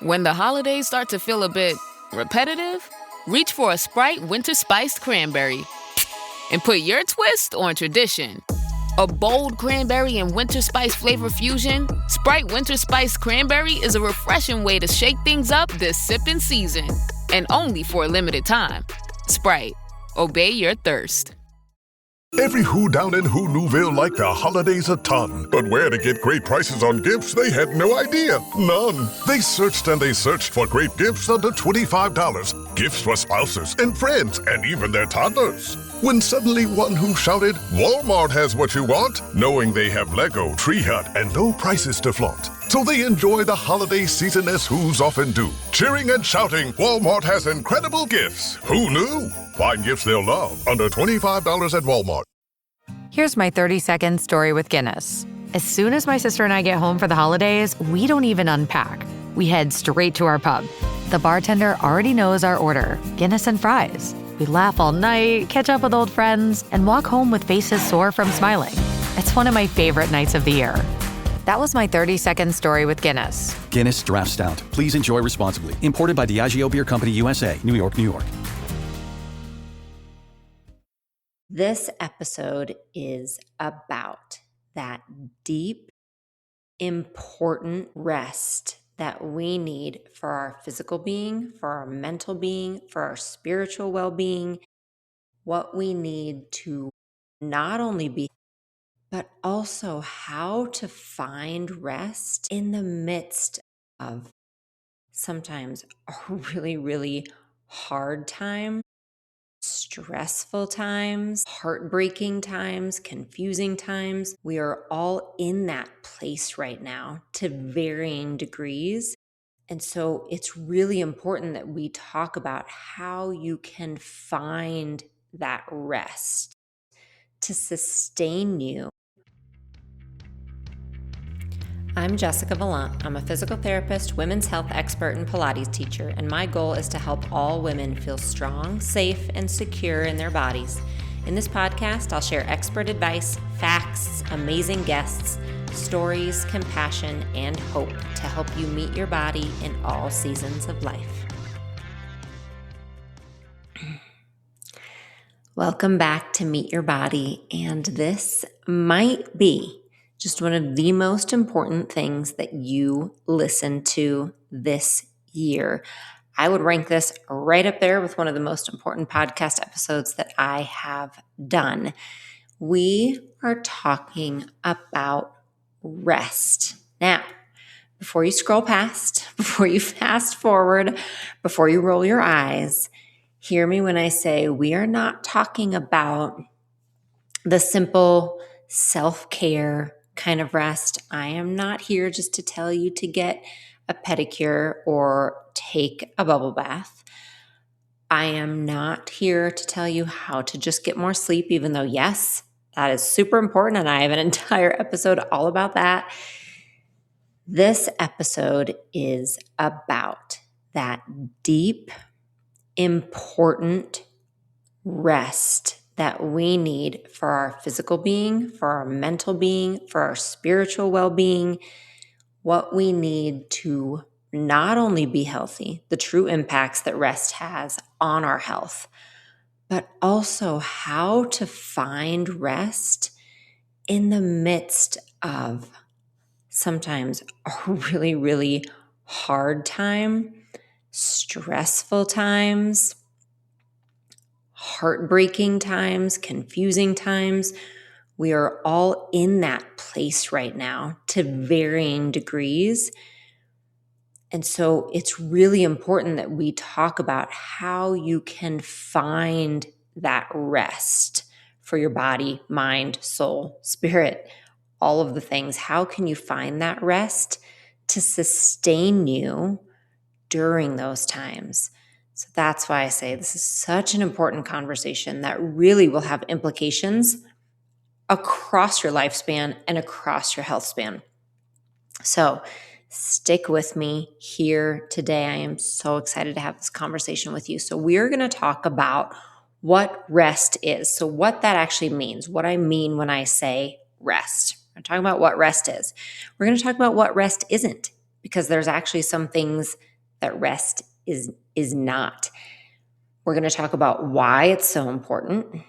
When the holidays start to feel a bit repetitive, reach for a Sprite Winter Spiced Cranberry and put your twist on tradition. A bold cranberry and winter spice flavor fusion, Sprite Winter Spiced Cranberry is a refreshing way to shake things up this sipping season. And only for a limited time. Sprite. Obey your thirst. Every Who down in Who Newville liked the holidays a ton. But where to get great prices on gifts, they had no idea. None. They searched and they searched for great gifts under $25. Gifts for spouses and friends and even their toddlers. When suddenly one Who shouted, Walmart has what you want, knowing they have Lego, Tree Hut, and low prices to flaunt. So they enjoy the holiday season as Who's often do. Cheering and shouting, Walmart has incredible gifts. Who knew? Find gifts they'll love under $25 at Walmart. Here's my 30-second story with Guinness. As soon as my sister and I get home for the holidays, we don't even unpack. We head straight to our pub. The bartender already knows our order, Guinness and fries. We laugh all night, catch up with old friends, and walk home with faces sore from smiling. It's one of my favorite nights of the year. That was my 30-second story with Guinness. Guinness Draft Stout. Please enjoy responsibly. Imported by Diageo Beer Company, USA, New York, New York. This episode is about that deep, important rest that we need for our physical being, for our mental being, for our spiritual well-being, what we need to not only be, but also how to find rest in the midst of sometimes a really, really hard time, stressful times, heartbreaking times, confusing times. We are all in that place right now to varying degrees. And so it's really important that we talk about how you can find that rest to sustain you. I'm Jessica Valant. I'm a physical therapist, women's health expert, and Pilates teacher, and my goal is to help all women feel strong, safe, and secure in their bodies. In this podcast, I'll share expert advice, facts, amazing guests, stories, compassion, and hope to help you meet your body in all seasons of life. Welcome back to Meet Your Body, and this might be just one of the most important things that you listen to this year. I would rank this right up there with one of the most important podcast episodes that I have done. We are talking about rest. Now, before you scroll past, before you fast forward, before you roll your eyes, hear me when I say we are not talking about the simple self-care kind of rest. I am not here just to tell you to get a pedicure or take a bubble bath. I am not here to tell you how to just get more sleep, even though, yes, that is super important, and I have an entire episode all about that. This episode is about that deep, important rest that we need for our physical being, for our mental being, for our spiritual well-being, what we need to not only be healthy, the true impacts that rest has on our health, but also how to find rest in the midst of sometimes a really, really hard time, stressful times, heartbreaking times, confusing times. We are all in that place right now to varying degrees. And so it's really important that we talk about how you can find that rest for your body, mind, soul, spirit, all of the things. How can you find that rest to sustain you during those times? So that's why I say this is such an important conversation that really will have implications across your lifespan and across your health span. So stick with me here today. I am so excited to have this conversation with you. So we're going to talk about what rest is. So what that actually means, what I mean when I say rest. I'm talking about what rest is. We're going to talk about what rest isn't, because there's actually some things that rest is not. We're going to talk about why it's so important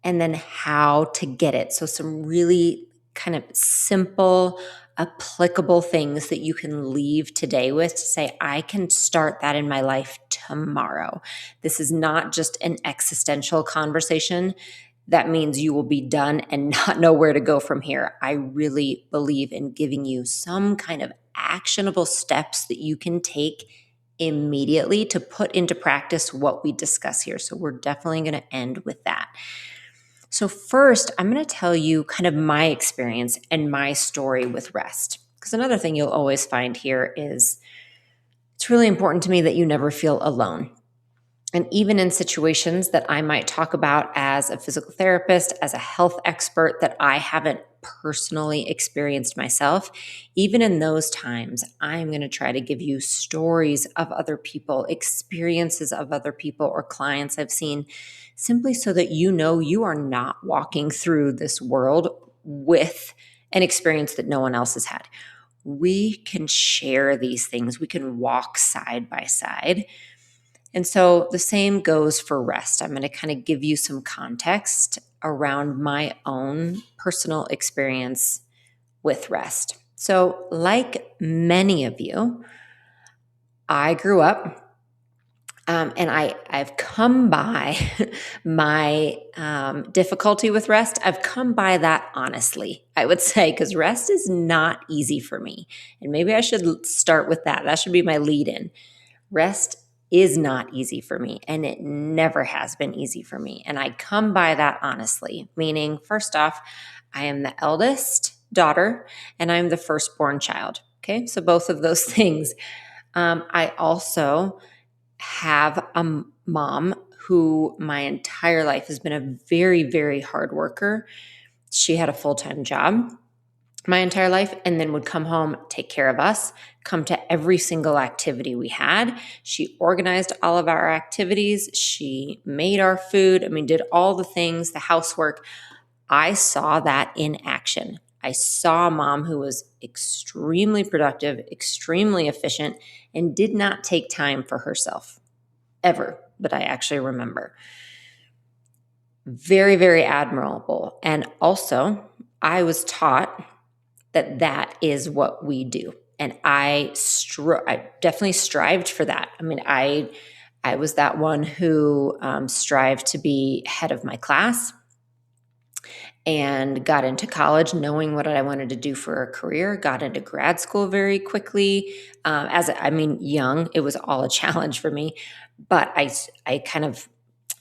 and then how to get it. So some really kind of simple, applicable things that you can leave today with to say, I can start that in my life tomorrow. This is not just an existential conversation. That means you will be done and not know where to go from here. I really believe in giving you some kind of actionable steps that you can take immediately to put into practice what we discuss here. So we're definitely going to end with that. So first, I'm going to tell you kind of my experience and my story with rest. Because another thing you'll always find here is it's really important to me that you never feel alone. And even in situations that I might talk about as a physical therapist, as a health expert that I haven't personally experienced myself, even in those times, I'm going to try to give you stories of other people, experiences of other people or clients I've seen, simply so that you know you are not walking through this world with an experience that no one else has had. We can share these things. We can walk side by side. And so the same goes for rest. I'm going to kind of give you some context around my own personal experience with rest. So, like many of you, I grew up and I've come by my difficulty with rest. I've come by that honestly, I would say, because rest is not easy for me. And maybe I should start with that. That should be my lead in. Rest is not easy for me, and it never has been easy for me. And I come by that honestly, meaning, first off, I am the eldest daughter and I'm the firstborn child. Okay, so both of those things. I also have a mom who my entire life has been a very, very hard worker. She had a full-time job my entire life and then would come home, take care of us, come to every single activity we had. She organized all of our activities. She made our food. Did all the things, the housework. I saw that in action. I saw a mom who was extremely productive, extremely efficient, and did not take time for herself ever, that I actually remember. Very, very admirable. And also, I was taught that is what we do. And I definitely strived for that. I was that one who strived to be head of my class and got into college knowing what I wanted to do for a career, got into grad school very quickly. Young, it was all a challenge for me, but I kind of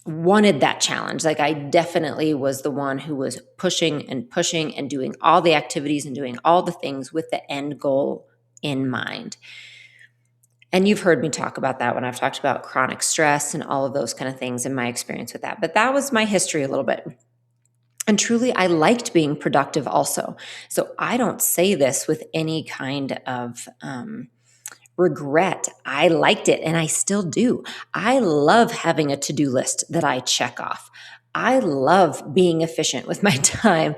wanted that challenge. Like, I definitely was the one who was pushing and doing all the activities and doing all the things with the end goal in mind. And you've heard me talk about that when I've talked about chronic stress and all of those kind of things and my experience with that. But that was my history a little bit. And truly, I liked being productive also. So I don't say this with any kind of regret. I liked it and I still do. I love having a to-do list that I check off. I love being efficient with my time.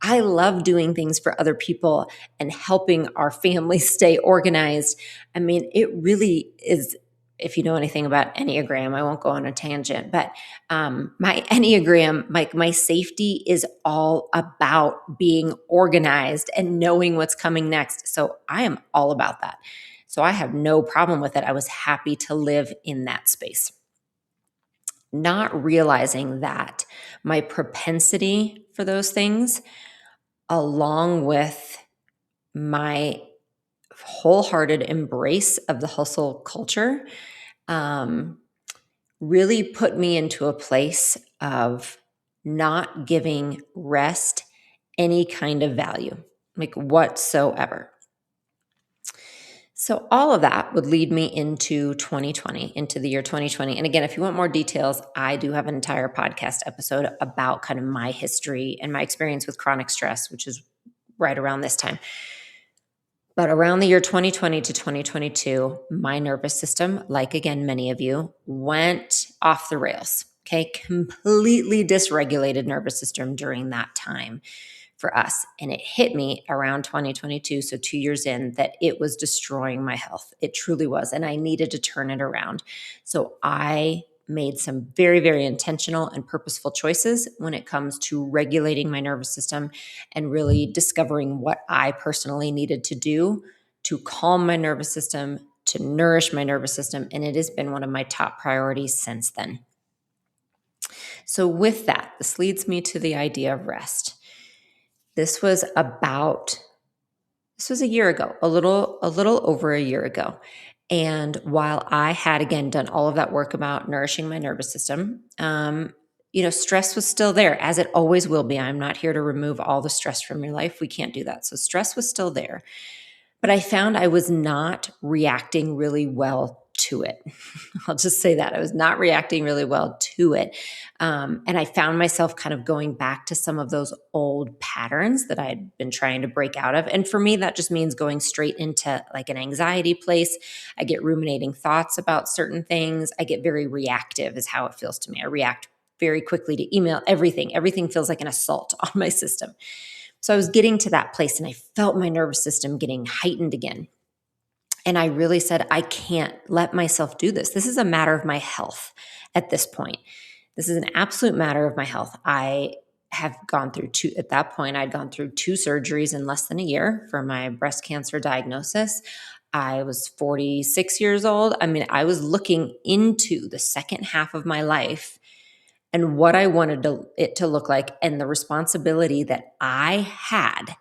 I love doing things for other people and helping our family stay organized. It really is. If you know anything about Enneagram, I won't go on a tangent, but my Enneagram, my safety is all about being organized and knowing what's coming next. So I am all about that. So I have no problem with it. I was happy to live in that space. Not realizing that my propensity for those things, along with my wholehearted embrace of the hustle culture, really put me into a place of not giving rest any kind of value, like whatsoever. So all of that would lead me into 2020, into the year 2020. And again, if you want more details, I do have an entire podcast episode about kind of my history and my experience with chronic stress, which is right around this time. But around the year 2020 to 2022, my nervous system, like again, many of you, went off the rails. Okay, completely dysregulated nervous system during that time. for us. And it hit me around 2022, so 2 years in, that it was destroying my health. It truly was. And I needed to turn it around. So I made some very, very intentional and purposeful choices when it comes to regulating my nervous system and really discovering what I personally needed to do to calm my nervous system, to nourish my nervous system. And it has been one of my top priorities since then. So with that, this leads me to the idea of rest. This was a year ago, a little over a year ago. And while I had, again, done all of that work about nourishing my nervous system, stress was still there, as it always will be. I'm not here to remove all the stress from your life. We can't do that. So stress was still there. But I found I was not reacting really well to it. I'll just say that. I was not reacting really well to it. And I found myself kind of going back to some of those old patterns that I had been trying to break out of. And for me, that just means going straight into like an anxiety place. I get ruminating thoughts about certain things. I get very reactive is how it feels to me. I react very quickly to email, everything. Everything feels like an assault on my system. So I was getting to that place and I felt my nervous system getting heightened again. And I really said, I can't let myself do this. This is a matter of my health at this point. This is an absolute matter of my health. I have gone through at that point, I'd gone through 2 surgeries in less than a year for my breast cancer diagnosis. I was 46 years old. I mean, I was looking into the second half of my life and what I wanted it to look like and the responsibility that I had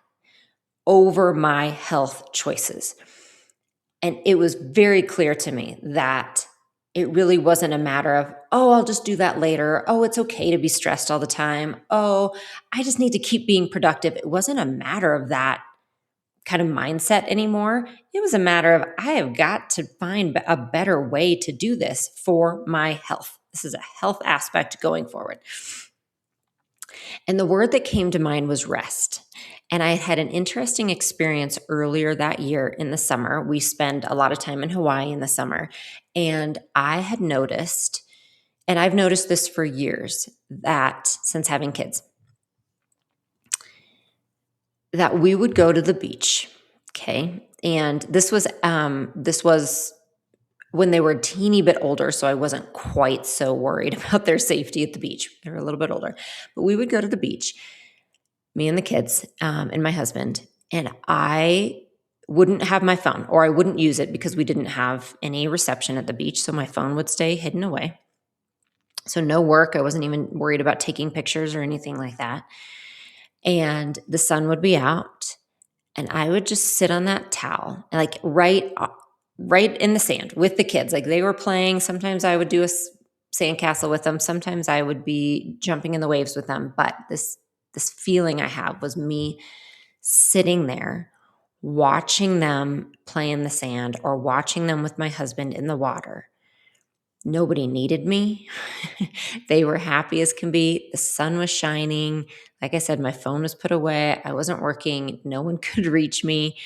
over my health choices. And it was very clear to me that it really wasn't a matter of, oh, I'll just do that later. Oh, it's okay to be stressed all the time. Oh, I just need to keep being productive. It wasn't a matter of that kind of mindset anymore. It was a matter of, I have got to find a better way to do this for my health. This is a health aspect going forward. And the word that came to mind was rest. And I had an interesting experience earlier that year in the summer. We spend a lot of time in Hawaii in the summer. And I had noticed, and I've noticed this for years, that since having kids, that we would go to the beach. Okay. And this was when they were a teeny bit older, so I wasn't quite so worried about their safety at the beach. They were a little bit older. But we would go to the beach, me and the kids, and my husband, and I wouldn't have my phone, or I wouldn't use it because we didn't have any reception at the beach, so my phone would stay hidden away. So no work. I wasn't even worried about taking pictures or anything like that. And the sun would be out, and I would just sit on that towel, like right in the sand with the kids. Like they were playing. Sometimes I would do a sandcastle with them. Sometimes I would be jumping in the waves with them. But this feeling I have was me sitting there watching them play in the sand or watching them with my husband in the water. Nobody needed me. They were happy as can be. The sun was shining. Like I said, my phone was put away. I wasn't working. No one could reach me.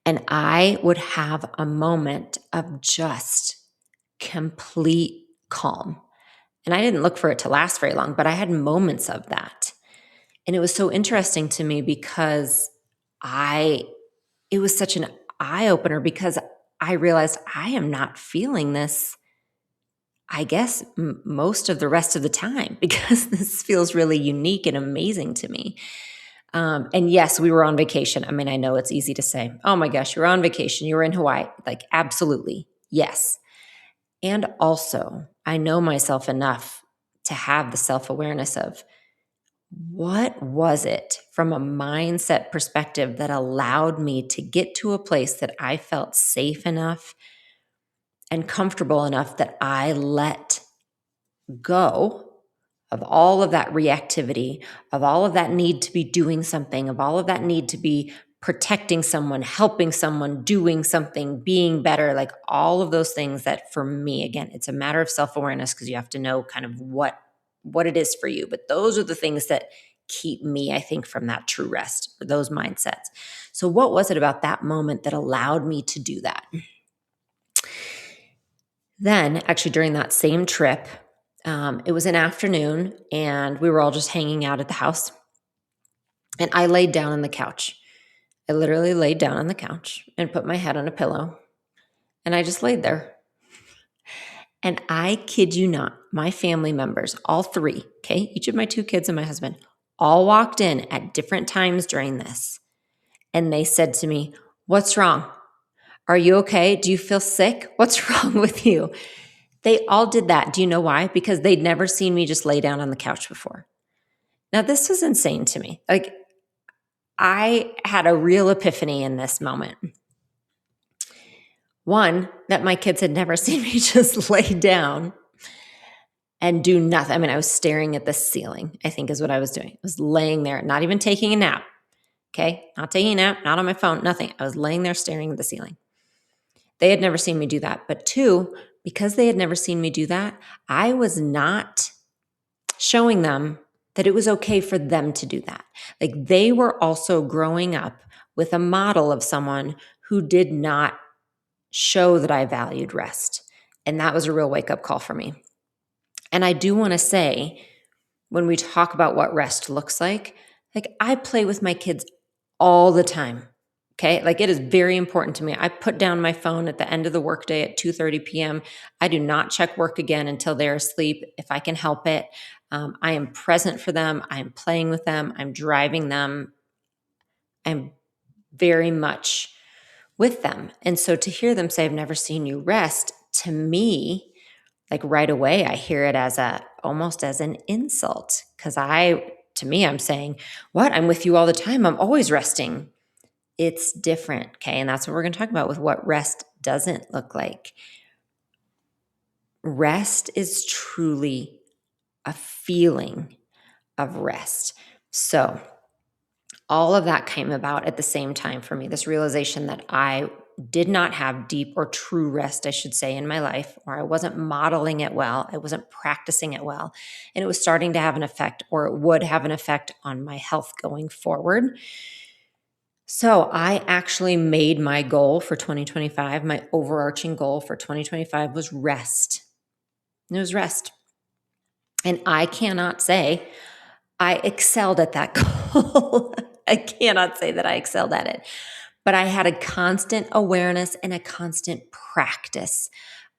And I would have a moment of just complete calm. And I didn't look for it to last very long, but I had moments of that. And it was so interesting to me because it was such an eye-opener because I realized I am not feeling this, I guess, most of the rest of the time because this feels really unique and amazing to me. And yes, we were on vacation. I mean, I know it's easy to say, oh my gosh, you're on vacation. You were in Hawaii. Like, absolutely. Yes. And also, I know myself enough to have the self-awareness of what was it from a mindset perspective that allowed me to get to a place that I felt safe enough and comfortable enough that I let go of all of that reactivity, of all of that need to be doing something, of all of that need to be protecting someone, helping someone, doing something, being better, like all of those things that for me, again, it's a matter of self-awareness because you have to know kind of what it is for you. But those are the things that keep me, I think, from that true rest, or those mindsets. So what was it about that moment that allowed me to do that? Then actually during that same trip, it was an afternoon and we were all just hanging out at the house. And I laid down on the couch. I literally laid down on the couch and put my head on a pillow. And I just laid there. And I kid you not, my family members, all three, okay, each of my 2 kids and my husband, all walked in at different times during this. And they said to me, "What's wrong? Are you okay? Do you feel sick? What's wrong with you?" They all did that. Do you know why? Because they'd never seen me just lay down on the couch before. Now, this was insane to me. Like, I had a real epiphany in this moment. One, that my kids had never seen me just lay down and do nothing. I mean, I was staring at the ceiling, I think is what I was doing. I was laying there, not even taking a nap. Okay. Not taking a nap, not on my phone, nothing. I was laying there staring at the ceiling. They had never seen me do that. But 2, because they had never seen me do that, I was not showing them that it was okay for them to do that. Like, they were also growing up with a model of someone who did not show that I valued rest. And that was a real wake-up call for me. And I do want to say, when we talk about what rest looks like I play with my kids all the time. Okay. Like, it is very important to me. I put down my phone at the end of the workday at 2:30 p.m. I do not check work again until they're asleep if I can help it. I am present for them. I'm playing with them. I'm driving them. I'm very much with them. And so to hear them say, "I've never seen you rest," to me, like, right away, I hear it as almost as an insult. Because to me, I'm saying, "What? I'm with you all the time. I'm always resting." It's different. Okay. And that's what we're going to talk about with what rest doesn't look like. Rest is truly a feeling of rest. So all of that came about at the same time for me, this realization that I did not have deep or true rest, I should say, in my life, or I wasn't modeling it well. I wasn't practicing it well. And it was starting to have an effect, or it would have an effect on my health going forward. So I actually made my goal for 2025, my overarching goal for 2025 was rest. It was rest. And I cannot say I excelled at that goal. I cannot say that I excelled at it. But I had a constant awareness and a constant practice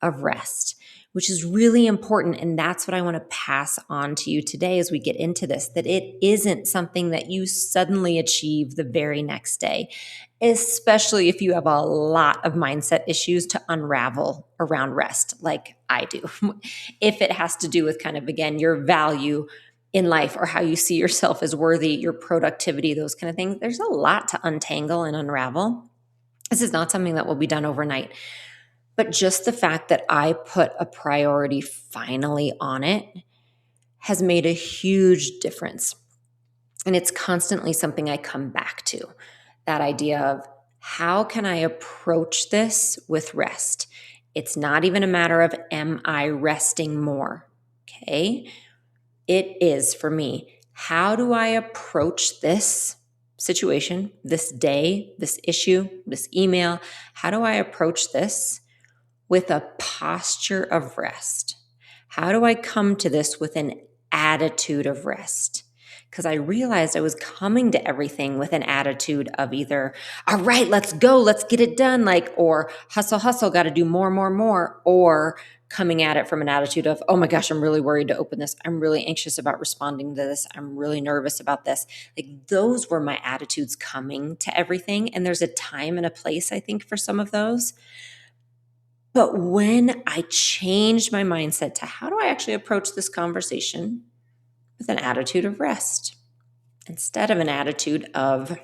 of rest, which is really important. And that's what I want to pass on to you today as we get into this, that it isn't something that you suddenly achieve the very next day, especially if you have a lot of mindset issues to unravel around rest, like I do. If it has to do with kind of, again, your value in life or how you see yourself as worthy, your productivity, those kind of things, there's a lot to untangle and unravel. This is not something that will be done overnight. But just the fact that I put a priority finally on it has made a huge difference. And it's constantly something I come back to, that idea of how can I approach this with rest? It's not even a matter of, am I resting more? Okay. It is for me, how do I approach this situation, this day, this issue, this email? How do I approach this with a posture of rest? How do I come to this with an attitude of rest? Because I realized I was coming to everything with an attitude of either, all right, let's go, let's get it done, or hustle, got to do more, or coming at it from an attitude of, oh my gosh, I'm really worried to open this. I'm really anxious about responding to this. I'm really nervous about this. Those were my attitudes coming to everything. And there's a time and a place, I think, for some of those. But when I changed my mindset to how do I actually approach this conversation with an attitude of rest instead of an attitude of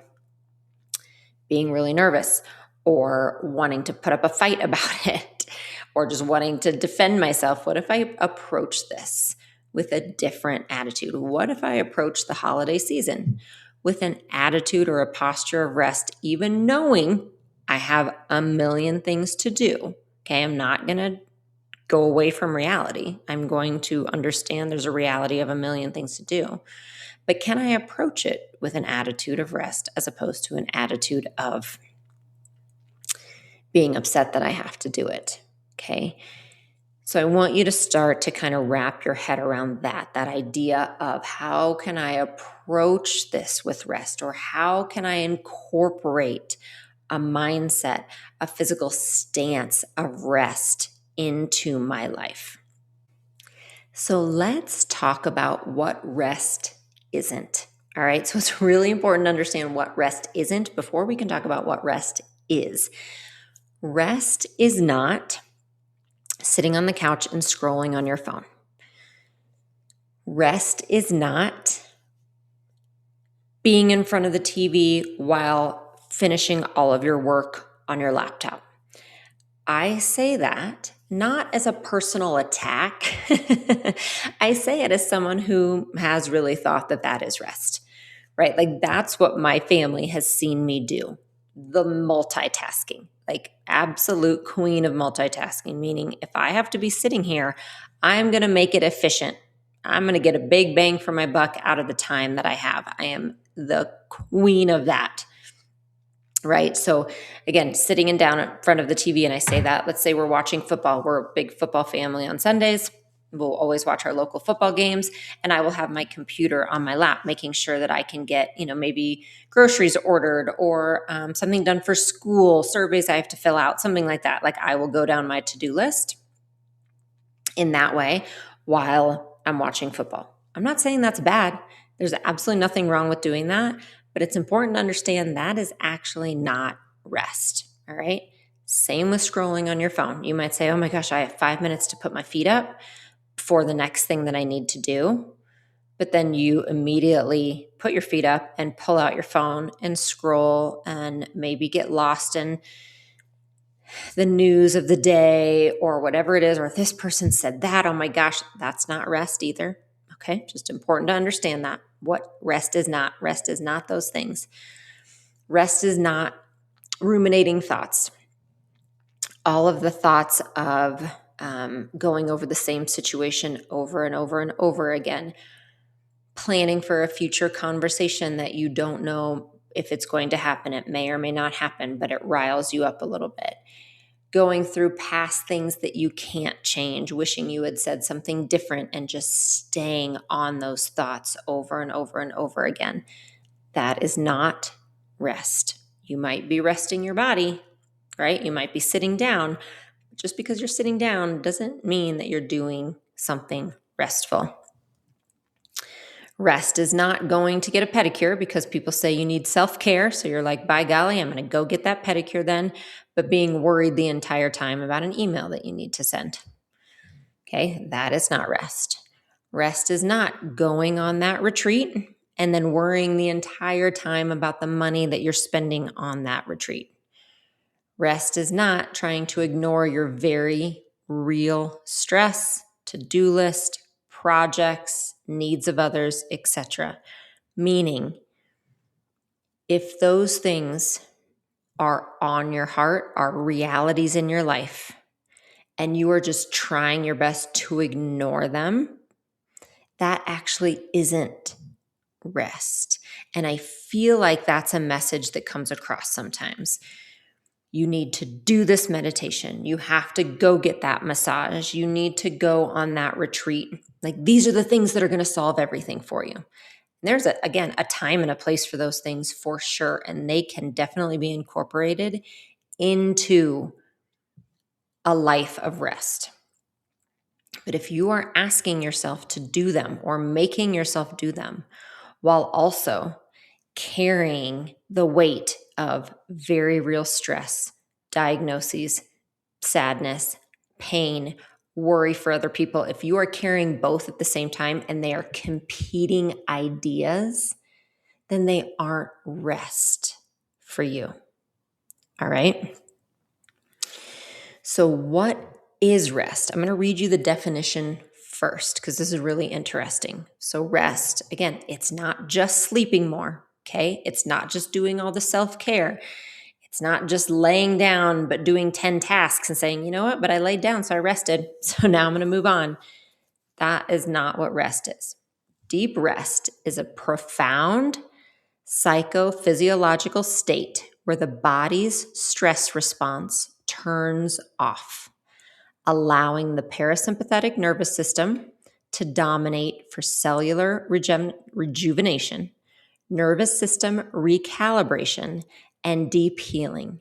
being really nervous or wanting to put up a fight about it or just wanting to defend myself, what if I approach this with a different attitude? What if I approach the holiday season with an attitude or a posture of rest, even knowing I have a million things to do? Okay, I'm not going to go away from reality. I'm going to understand there's a reality of a million things to do. But can I approach it with an attitude of rest as opposed to an attitude of being upset that I have to do it? Okay. So I want you to start to kind of wrap your head around that idea of how can I approach this with rest, or how can I incorporate a mindset, a physical stance of rest into my life. So let's talk about what rest isn't. All right. So it's really important to understand what rest isn't before we can talk about what rest is. Rest is not sitting on the couch and scrolling on your phone. Rest is not being in front of the TV while finishing all of your work on your laptop. I say that not as a personal attack. I say it as someone who has really thought that that is rest, right? Like that's what my family has seen me do. The multitasking, like absolute queen of multitasking, meaning if I have to be sitting here, I'm going to make it efficient. I'm going to get a big bang for my buck out of the time that I have. I am the queen of that. Right. So again, sitting in down in front of the TV, and I say that, let's say we're watching football. We're a big football family on Sundays. We'll always watch our local football games, and I will have my computer on my lap, making sure that I can get, maybe groceries ordered or something done for school, surveys I have to fill out, something like that. Like I will go down my to-do list in that way while I'm watching football. I'm not saying that's bad. There's absolutely nothing wrong with doing that. But it's important to understand that is actually not rest, all right? Same with scrolling on your phone. You might say, oh my gosh, I have 5 minutes to put my feet up for the next thing that I need to do. But then you immediately put your feet up and pull out your phone and scroll and maybe get lost in the news of the day or whatever it is, or this person said that, oh my gosh, that's not rest either. Okay, just important to understand that. What rest is not. Rest is not those things. Rest is not ruminating thoughts. All of the thoughts of going over the same situation over and over and over again. Planning for a future conversation that you don't know if it's going to happen. It may or may not happen, but it riles you up a little bit. Going through past things that you can't change, wishing you had said something different, and just staying on those thoughts over and over and over again. That is not rest. You might be resting your body, right? You might be sitting down. Just because you're sitting down doesn't mean that you're doing something restful. Rest is not going to get a pedicure because people say you need self-care. So you're like, by golly, I'm going to go get that pedicure then, but being worried the entire time about an email that you need to send. Okay, that is not rest. Rest is not going on that retreat and then worrying the entire time about the money that you're spending on that retreat. Rest is not trying to ignore your very real stress, to-do list, projects, needs of others, etc. Meaning, if those things are on your heart, are realities in your life, and you are just trying your best to ignore them, that actually isn't rest. And I feel like that's a message that comes across sometimes. You need to do this meditation. You have to go get that massage. You need to go on that retreat. Like these are the things that are going to solve everything for you. And there's, again, a time and a place for those things for sure. And they can definitely be incorporated into a life of rest. But if you are asking yourself to do them or making yourself do them while also carrying the weight of very real stress, diagnoses, sadness, pain, worry for other people, if you are carrying both at the same time and they are competing ideas, then they aren't rest for you. All right? So what is rest? I'm going to read you the definition first because this is really interesting. So rest, again, it's not just sleeping more. Okay. It's not just doing all the self-care. It's not just laying down, but doing 10 tasks and saying, you know what, but I laid down, so I rested. So now I'm going to move on. That is not what rest is. Deep rest is a profound psychophysiological state where the body's stress response turns off, allowing the parasympathetic nervous system to dominate for cellular rejuvenation, nervous system recalibration, and deep healing,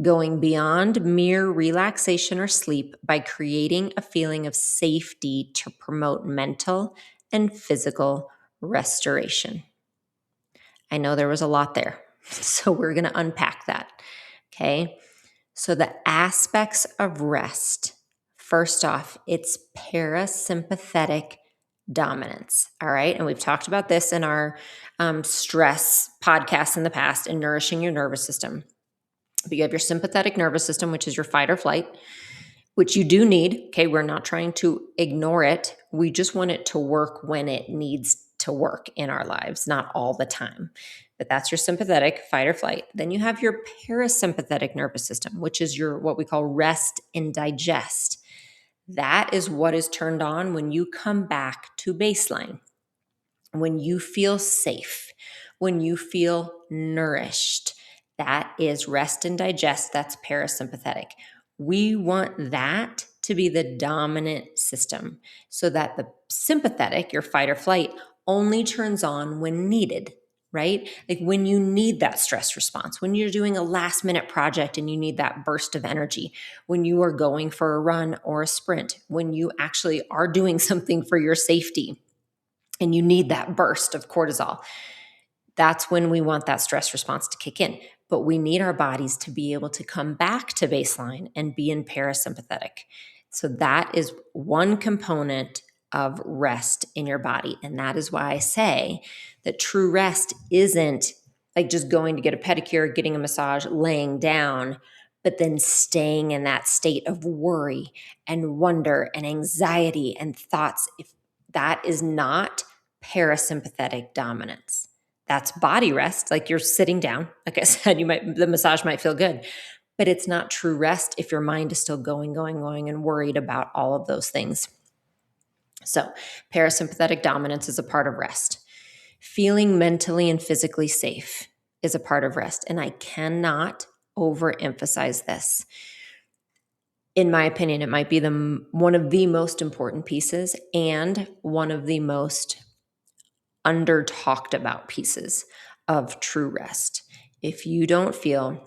going beyond mere relaxation or sleep by creating a feeling of safety to promote mental and physical restoration. I know there was a lot there, so we're going to unpack that. Okay. So the aspects of rest, first off, it's parasympathetic dominance. All right. And we've talked about this in our stress podcast in the past in nourishing your nervous system. But you have your sympathetic nervous system, which is your fight or flight, which you do need. Okay. We're not trying to ignore it. We just want it to work when it needs to work in our lives, not all the time. But that's your sympathetic fight or flight. Then you have your parasympathetic nervous system, which is your what we call rest and digest. That is what is turned on when you come back to baseline, when you feel safe, when you feel nourished. That is rest and digest. That's parasympathetic. We want that to be the dominant system so that the sympathetic, your fight or flight, only turns on when needed, right? Like when you need that stress response, when you're doing a last minute project and you need that burst of energy, when you are going for a run or a sprint, when you actually are doing something for your safety and you need that burst of cortisol. That's when we want that stress response to kick in. But we need our bodies to be able to come back to baseline and be in parasympathetic. So that is one component of rest in your body. And that is why I say that true rest isn't like just going to get a pedicure, getting a massage, laying down, but then staying in that state of worry and wonder and anxiety and thoughts. If that is not parasympathetic dominance. That's body rest, like you're sitting down. Like I said, the massage might feel good, but it's not true rest if your mind is still going, and worried about all of those things. So parasympathetic dominance is a part of rest. Feeling mentally and physically safe is a part of rest. And I cannot overemphasize this. In my opinion, it might be one of the most important pieces and one of the most under talked about pieces of true rest. If you don't feel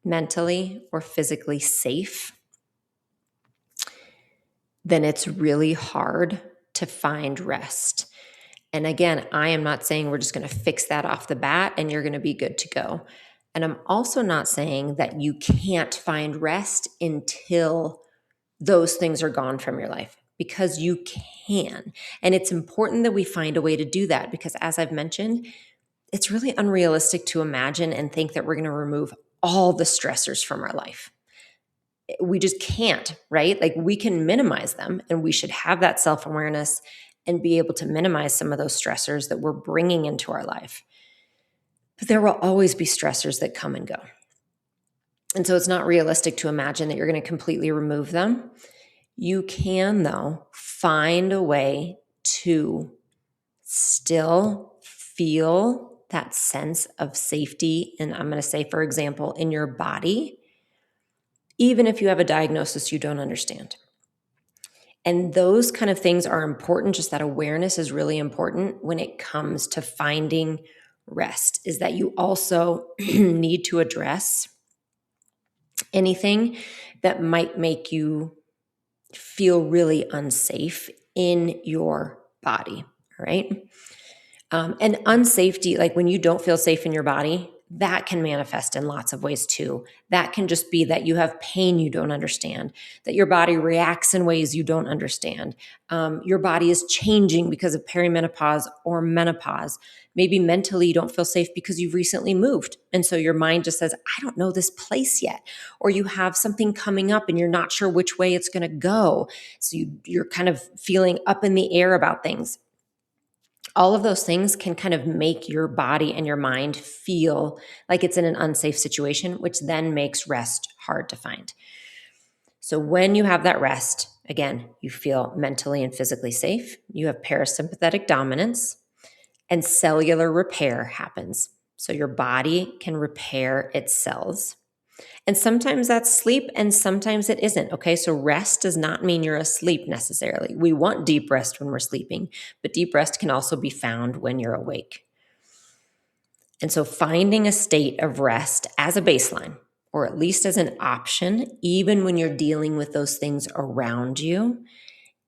mentally or physically safe, then it's really hard to find rest. And again, I am not saying we're just going to fix that off the bat and you're going to be good to go. And I'm also not saying that you can't find rest until those things are gone from your life, because you can. And it's important that we find a way to do that because, as I've mentioned, it's really unrealistic to imagine and think that we're going to remove all the stressors from our life. We just can't, right? Like we can minimize them, and we should have that self-awareness and be able to minimize some of those stressors that we're bringing into our life. But there will always be stressors that come and go. And so it's not realistic to imagine that you're going to completely remove them. You can, though, find a way to still feel that sense of safety. And I'm going to say, for example, in your body, even if you have a diagnosis you don't understand. And those kind of things are important. Just that awareness is really important when it comes to finding rest, is that you also need to address anything that might make you feel really unsafe in your body, all right? And unsafety, like when you don't feel safe in your body, that can manifest in lots of ways too. That can just be that you have pain you don't understand, that your body reacts in ways you don't understand. Your body is changing because of perimenopause or menopause. Maybe mentally you don't feel safe because you've recently moved. And so your mind just says, I don't know this place yet. Or you have something coming up and you're not sure which way it's going to go. So you're kind of feeling up in the air about things. All of those things can kind of make your body and your mind feel like it's in an unsafe situation, which then makes rest hard to find. So when you have that rest, again, you feel mentally and physically safe. You have parasympathetic dominance and cellular repair happens. So your body can repair its cells. And sometimes that's sleep and sometimes it isn't. Okay. So rest does not mean you're asleep necessarily. We want deep rest when we're sleeping, but deep rest can also be found when you're awake. And so finding a state of rest as a baseline, or at least as an option, even when you're dealing with those things around you,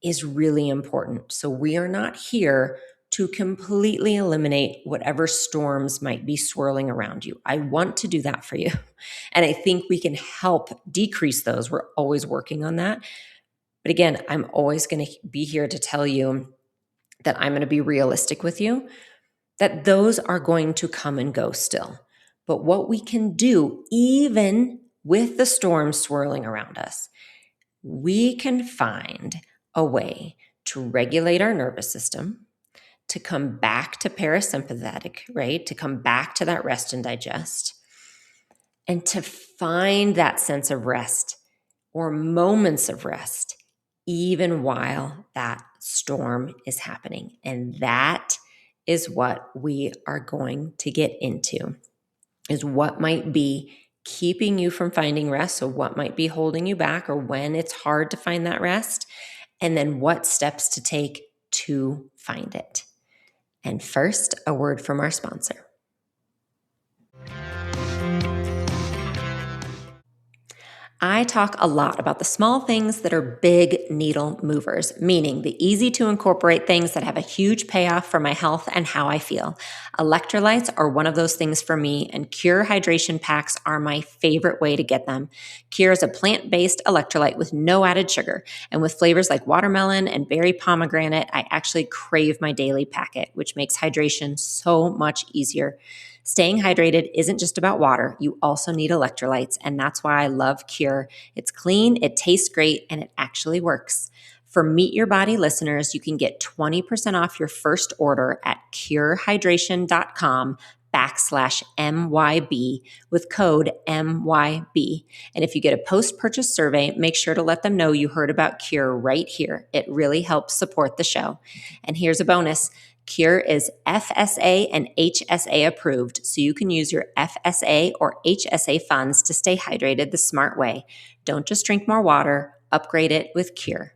is really important. So we are not here to completely eliminate whatever storms might be swirling around you. I want to do that for you. And I think we can help decrease those. We're always working on that. But again, I'm always going to be here to tell you that I'm going to be realistic with you, that those are going to come and go still. But what we can do, even with the storms swirling around us, we can find a way to regulate our nervous system, to come back to parasympathetic, right? To come back to that rest and digest, and to find that sense of rest or moments of rest, even while that storm is happening. And that is what we are going to get into, is what might be keeping you from finding rest. So what might be holding you back, or when it's hard to find that rest, and then what steps to take to find it. And first, a word from our sponsor. I talk a lot about the small things that are big needle movers, meaning the easy to incorporate things that have a huge payoff for my health and how I feel. Electrolytes are one of those things for me, and Cure hydration packs are my favorite way to get them. Cure is a plant-based electrolyte with no added sugar, and with flavors like watermelon and berry pomegranate, I actually crave my daily packet, which makes hydration so much easier. Staying hydrated isn't just about water. You also need electrolytes, and that's why I love Cure. It's clean, it tastes great, and it actually works. For Meet Your Body listeners, you can get 20% off your first order at curehydration.com/MYB with code MYB. And if you get a post-purchase survey, make sure to let them know you heard about Cure right here. It really helps support the show. And here's a bonus. Cure is FSA and HSA approved, so you can use your FSA or HSA funds to stay hydrated the smart way. Don't just drink more water, upgrade it with Cure.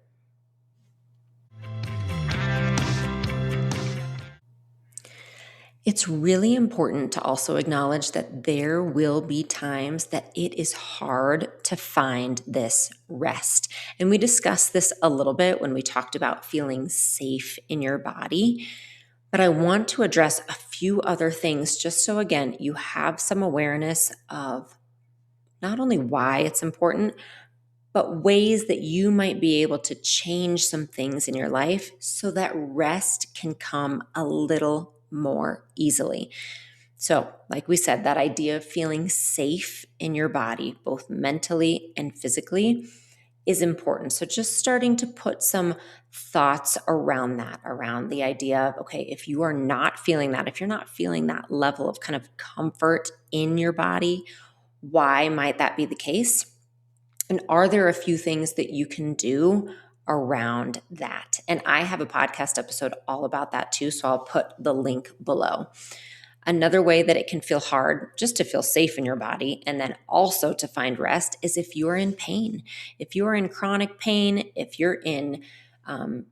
It's really important to also acknowledge that there will be times that it is hard to find this rest. And we discussed this a little bit when we talked about feeling safe in your body. But I want to address a few other things just so, again, you have some awareness of not only why it's important, but ways that you might be able to change some things in your life so that rest can come a little more easily. So, like we said, that idea of feeling safe in your body, both mentally and physically, is important. So just starting to put some thoughts around that, around the idea of, okay, if you are not feeling that, if you're not feeling that level of kind of comfort in your body, why might that be the case? And are there a few things that you can do around that? And I have a podcast episode all about that too, so I'll put the link below. Another way that it can feel hard just to feel safe in your body and then also to find rest is if you are in pain. If you are in chronic pain, if you're in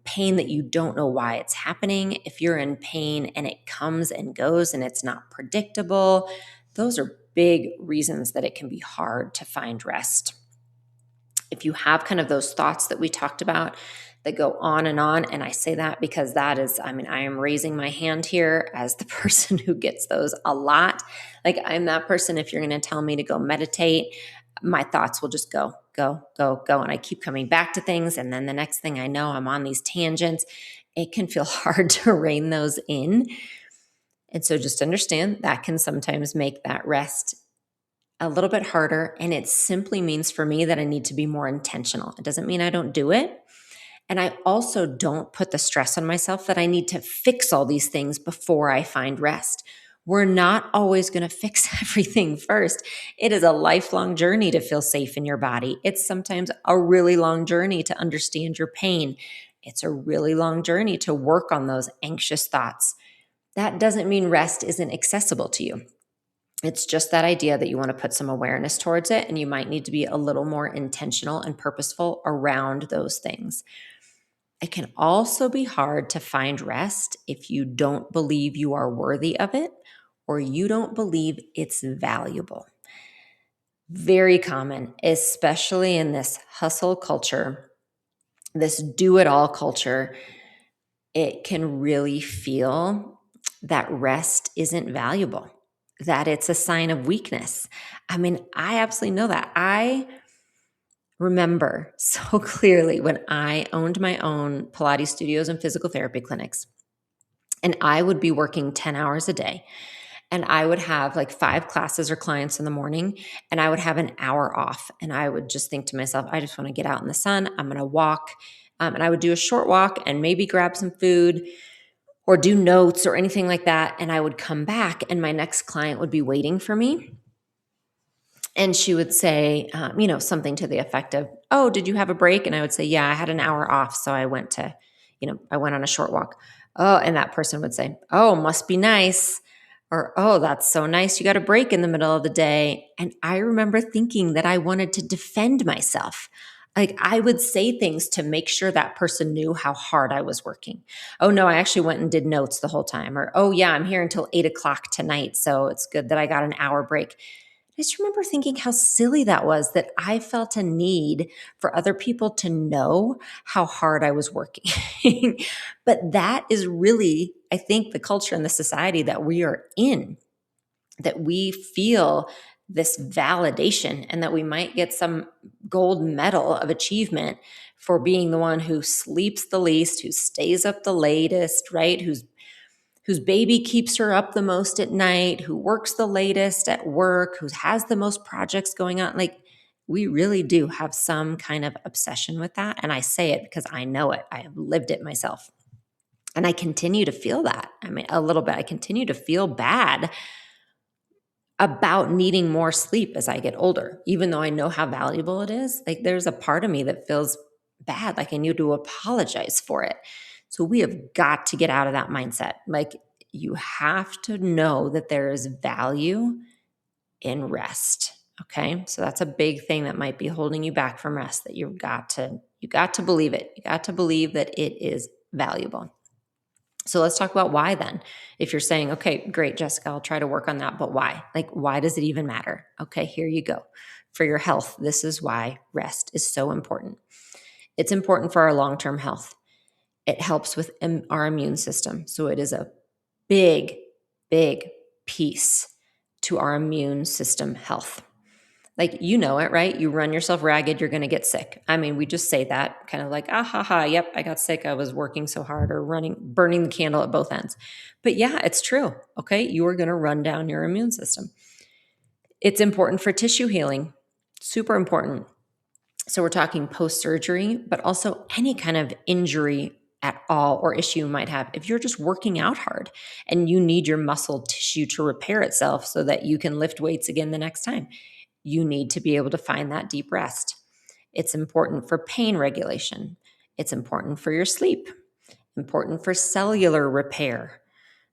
pain that you don't know why it's happening, if you're in pain and it comes and goes and it's not predictable, those are big reasons that it can be hard to find rest. If you have kind of those thoughts that we talked about that go on, and I say that because that is, I am raising my hand here as the person who gets those a lot. Like, I'm that person. If you're going to tell me to go meditate, my thoughts will just go. And I keep coming back to things. And then the next thing I know, I'm on these tangents. It can feel hard to rein those in. And so just understand that can sometimes make that rest a little bit harder. And it simply means for me that I need to be more intentional. It doesn't mean I don't do it. And I also don't put the stress on myself that I need to fix all these things before I find rest. We're not always going to fix everything first. It is a lifelong journey to feel safe in your body. It's sometimes a really long journey to understand your pain. It's a really long journey to work on those anxious thoughts. That doesn't mean rest isn't accessible to you. It's just that idea that you want to put some awareness towards it, and you might need to be a little more intentional and purposeful around those things. It can also be hard to find rest if you don't believe you are worthy of it or you don't believe it's valuable. Very common, especially in this hustle culture, this do-it-all culture. It can really feel that rest isn't valuable, that it's a sign of weakness. I mean, I absolutely know that. I remember so clearly when I owned my own Pilates studios and physical therapy clinics, and I would be working 10 hours a day. And I would have like 5 classes or clients in the morning, and I would have an hour off. And I would just think to myself, I just want to get out in the sun. I'm going to walk. And I would do a short walk and maybe grab some food or do notes or anything like that. And I would come back, and my next client would be waiting for me. And she would say, something to the effect of, "Oh, did you have a break?" And I would say, "Yeah, I had an hour off. So I went on a short walk." Oh, and that person would say, "Oh, must be nice." Or, "Oh, that's so nice. You got a break in the middle of the day." And I remember thinking that I wanted to defend myself. Like I would say things to make sure that person knew how hard I was working. "Oh, no, I actually went and did notes the whole time." Or, "Oh, yeah, I'm here until 8 o'clock tonight. So it's good that I got an hour break." I just remember thinking how silly that was, that I felt a need for other people to know how hard I was working. But that is really, I think, the culture and the society that we are in, that we feel this validation and that we might get some gold medal of achievement for being the one who sleeps the least, who stays up the latest, right? Whose baby keeps her up the most at night, who works the latest at work, who has the most projects going on. Like, we really do have some kind of obsession with that. And I say it because I know it. I have lived it myself. And I continue to feel that. I mean, a little bit. I continue to feel bad about needing more sleep as I get older, even though I know how valuable it is. Like, there's a part of me that feels bad, like I need to apologize for it. So we have got to get out of that mindset. Like, you have to know that there is value in rest. Okay. So that's a big thing that might be holding you back from rest, that you got to believe it. You got to believe that it is valuable. So let's talk about why then. If you're saying, "Okay, great, Jessica, I'll try to work on that," but why? Like, why does it even matter? Okay, here you go. For your health, this is why rest is so important. It's important for our long-term health. It helps with our immune system. So it is a big, big piece to our immune system health. Like, you know it, right? You run yourself ragged, you're going to get sick. I mean, we just say that kind of like, yep, I got sick. I was working so hard, or burning the candle at both ends. But yeah, it's true. Okay. You are going to run down your immune system. It's important for tissue healing. Super important. So we're talking post-surgery, but also any kind of injury at all or issue you might have. If you're just working out hard and you need your muscle tissue to repair itself so that you can lift weights again the next time, you need to be able to find that deep rest. It's important for pain regulation. It's important for your sleep, important for cellular repair,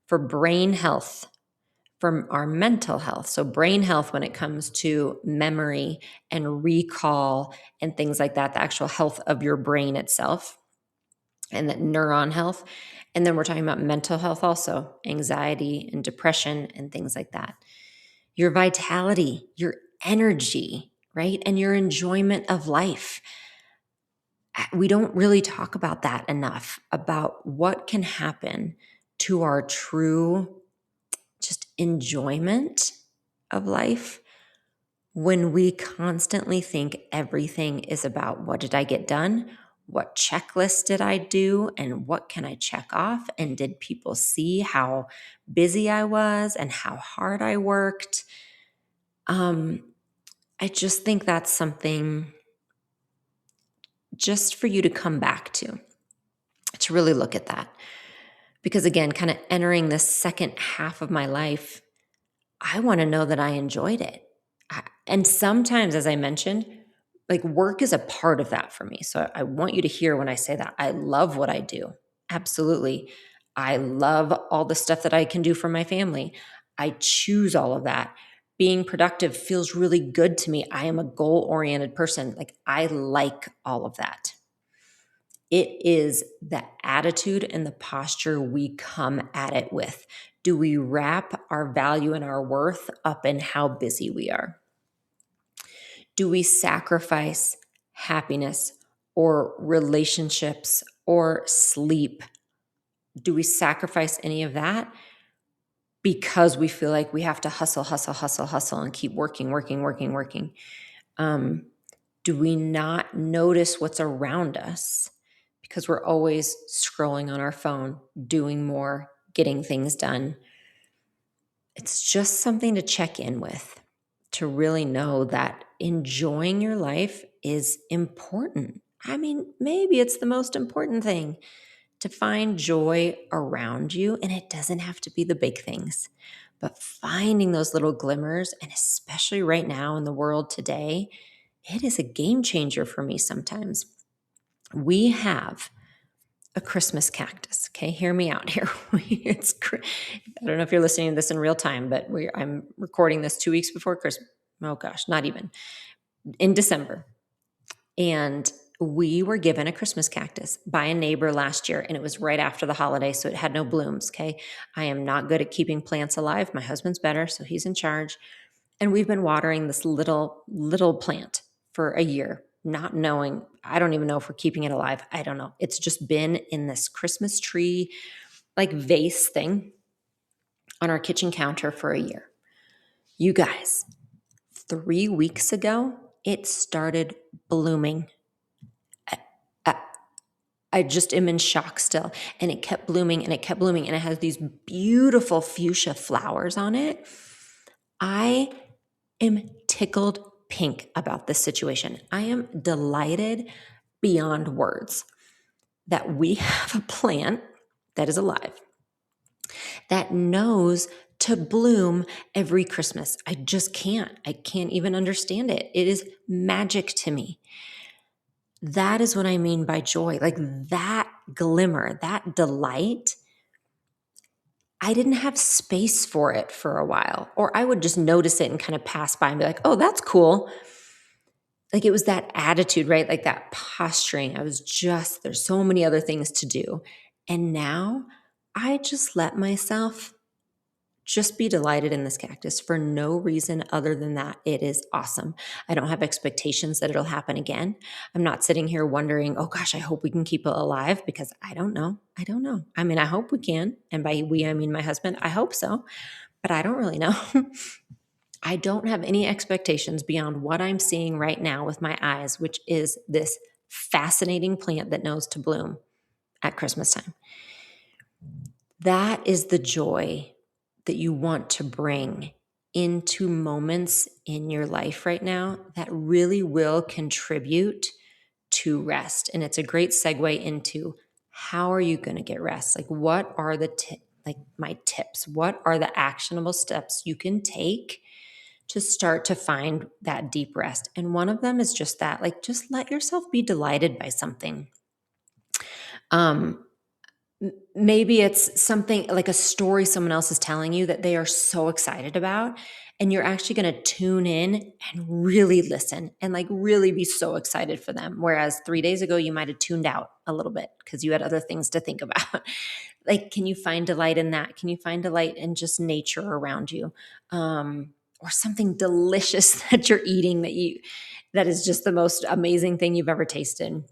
for brain health, for our mental health. So brain health when it comes to memory and recall and things like that, the actual health of your brain itself, and that neuron health. And then we're talking about mental health also, anxiety and depression and things like that. Your vitality, your energy, right? And your enjoyment of life. We don't really talk about that enough, about what can happen to our true just enjoyment of life when we constantly think everything is about, what did I get done? What checklist did I do? And what can I check off? And did people see how busy I was and how hard I worked? I just think that's something just for you to come back to really look at that. Because again, kind of entering the second half of my life, I want to know that I enjoyed it. And sometimes, as I mentioned, like, work is a part of that for me. So I want you to hear when I say that. I love what I do. Absolutely. I love all the stuff that I can do for my family. I choose all of that. Being productive feels really good to me. I am a goal-oriented person. Like, I like all of that. It is the attitude and the posture we come at it with. Do we wrap our value and our worth up in how busy we are? Do we sacrifice happiness or relationships or sleep? Do we sacrifice any of that because we feel like we have to hustle, and keep working? Do we not notice what's around us because we're always scrolling on our phone, doing more, getting things done? It's just something to check in with, to really know that enjoying your life is important. I mean, maybe it's the most important thing, to find joy around you. And it doesn't have to be the big things, but finding those little glimmers. And especially right now in the world today, it is a game changer for me sometimes. We have a Christmas cactus. Okay, hear me out here. I don't know if you're listening to this in real time, but I'm recording this 2 weeks before Christmas. Oh gosh, not even. In December. And we were given a Christmas cactus by a neighbor last year, and it was right after the holiday, so it had no blooms. Okay, I am not good at keeping plants alive. My husband's better, so he's in charge. And we've been watering this little plant for a year, not knowing. I don't even know if we're keeping it alive. I don't know. It's just been in this Christmas tree, like vase thing on our kitchen counter for a year. You guys, 3 weeks ago, it started blooming. I just am in shock still. And it kept blooming and it kept blooming. And it has these beautiful fuchsia flowers on it. I am tickled pink about this situation. I am delighted beyond words that we have a plant that is alive, that knows to bloom every Christmas. I just can't. I can't even understand it. It is magic to me. That is what I mean by joy. Like that glimmer, that delight. I didn't have space for it for a while, or I would just notice it and kind of pass by and be like, oh, that's cool. Like it was that attitude, right? Like that posturing. There's so many other things to do. And now I just let myself just be delighted in this cactus for no reason other than that it is awesome. I don't have expectations that it'll happen again. I'm not sitting here wondering, oh gosh, I hope we can keep it alive, because I don't know. I mean, I hope we can. And by we, I mean my husband. I hope so, but I don't really know. I don't have any expectations beyond what I'm seeing right now with my eyes, which is this fascinating plant that knows to bloom at Christmas time. That is the joy that you want to bring into moments in your life right now that really will contribute to rest. And it's a great segue into, how are you going to get rest? Like, what are my tips? What are the actionable steps you can take to start to find that deep rest? And one of them is just that, like, just let yourself be delighted by something. Maybe it's something like a story someone else is telling you that they are so excited about, and you're actually going to tune in and really listen and like really be so excited for them. Whereas 3 days ago, you might have tuned out a little bit because you had other things to think about. Like, can you find delight in that? Can you find delight in just nature around you? Or something delicious that you're eating that is just the most amazing thing you've ever tasted.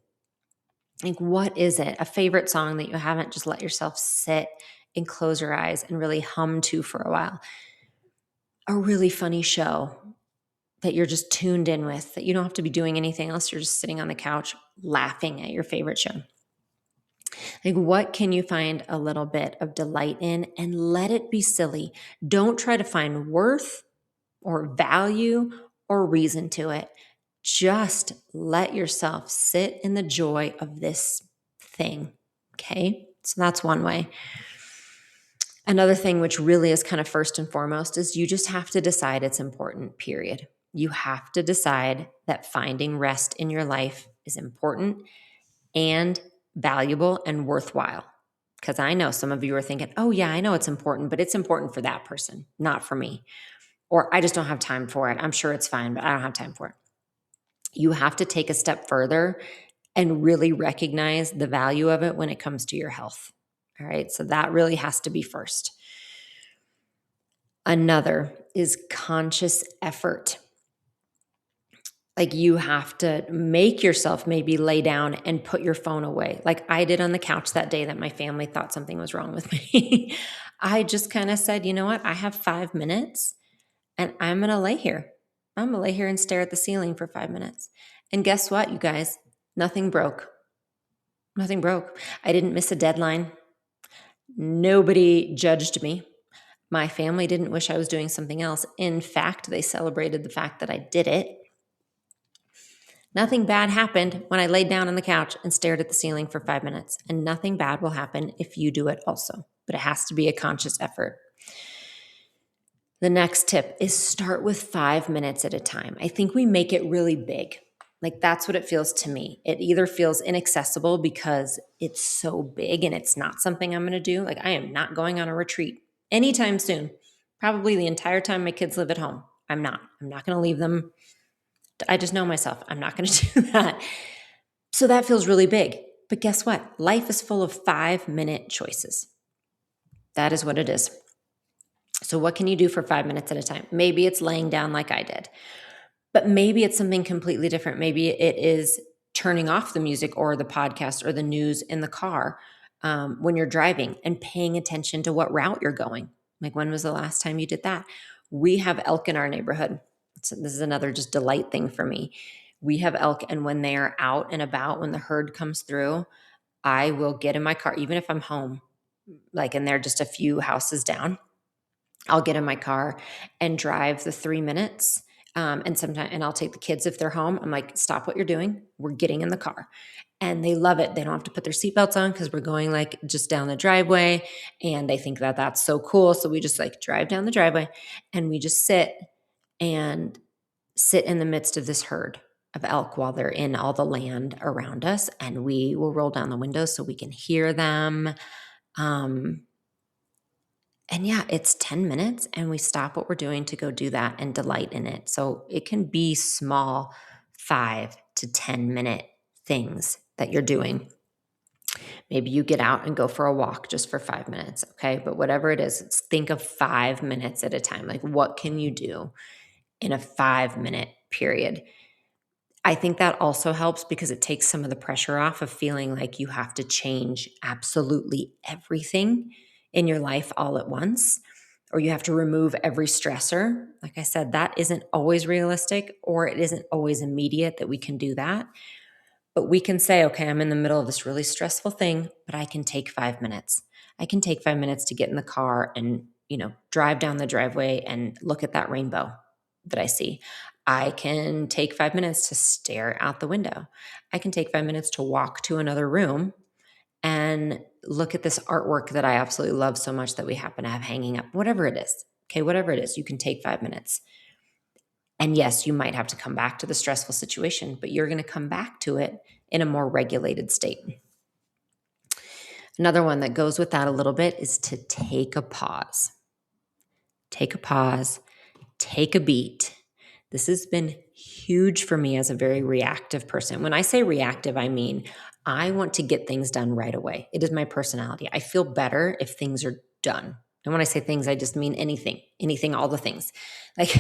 Like, what is it? A favorite song that you haven't just let yourself sit and close your eyes and really hum to for a while. A really funny show that you're just tuned in with, that you don't have to be doing anything else. You're just sitting on the couch laughing at your favorite show. Like, what can you find a little bit of delight in, and let it be silly. Don't try to find worth or value or reason to it. Just let yourself sit in the joy of this thing. Okay. So that's one way. Another thing, which really is kind of first and foremost, is you just have to decide it's important, period. You have to decide that finding rest in your life is important and valuable and worthwhile. Because I know some of you are thinking, oh yeah, I know it's important, but it's important for that person, not for me. or I just don't have time for it. I'm sure it's fine, but I don't have time for it. You have to take a step further and really recognize the value of it when it comes to your health. All right. So that really has to be first. Another is conscious effort. Like you have to make yourself maybe lay down and put your phone away. Like I did on the couch that day that my family thought something was wrong with me. I just kind of said, you know what? I have 5 minutes and I'm going to lay here. I'm going to lay here and stare at the ceiling for 5 minutes. And guess what, you guys? Nothing broke. Nothing broke. I didn't miss a deadline. Nobody judged me. My family didn't wish I was doing something else. In fact, they celebrated the fact that I did it. Nothing bad happened when I laid down on the couch and stared at the ceiling for 5 minutes. And nothing bad will happen if you do it also. But it has to be a conscious effort. The next tip is start with 5 minutes at a time. I think we make it really big. Like that's what it feels to me. It either feels inaccessible because it's so big and it's not something I'm going to do. Like I am not going on a retreat anytime soon. Probably the entire time my kids live at home. I'm not going to leave them. I just know myself. I'm not going to do that. So that feels really big. But guess what? Life is full of 5-minute choices. That is what it is. So what can you do for 5 minutes at a time? Maybe it's laying down like I did. But maybe it's something completely different. Maybe it is turning off the music or the podcast or the news in the car when you're driving and paying attention to what route you're going. Like when was the last time you did that? We have elk in our neighborhood. So this is another just delight thing for me. We have elk, and when they are out and about, when the herd comes through, I will get in my car, even if I'm home, like and they're just a few houses down. I'll get in my car and drive the 3 minutes. And I'll take the kids if they're home. I'm like, stop what you're doing. We're getting in the car. And they love it. They don't have to put their seatbelts on because we're going like just down the driveway. And they think that that's so cool. So we just like drive down the driveway and we just sit in the midst of this herd of elk while they're in all the land around us. And we will roll down the windows so we can hear them. And yeah, it's 10 minutes and we stop what we're doing to go do that and delight in it. So it can be small 5 to 10 minute things that you're doing. Maybe you get out and go for a walk just for 5 minutes. Okay. But whatever it is, think of 5 minutes at a time. Like what can you do in a 5-minute period? I think that also helps because it takes some of the pressure off of feeling like you have to change absolutely everything in your life all at once, or you have to remove every stressor. Like I said, that isn't always realistic, or it isn't always immediate that we can do that. But we can say, okay, I'm in the middle of this really stressful thing, but I can take 5 minutes. I can take 5 minutes to get in the car and, drive down the driveway and look at that rainbow that I see. I can take 5 minutes to stare out the window. I can take 5 minutes to walk to another room and look at this artwork that I absolutely love so much that we happen to have hanging up, whatever it is. Okay, whatever it is, you can take 5 minutes. And yes, you might have to come back to the stressful situation, but you're going to come back to it in a more regulated state. Another one that goes with that a little bit is to take a pause. Take a pause, take a beat. This has been huge for me as a very reactive person. When I say reactive, I mean I want to get things done right away. It is my personality. I feel better if things are done. And when I say things, I just mean anything, all the things. Like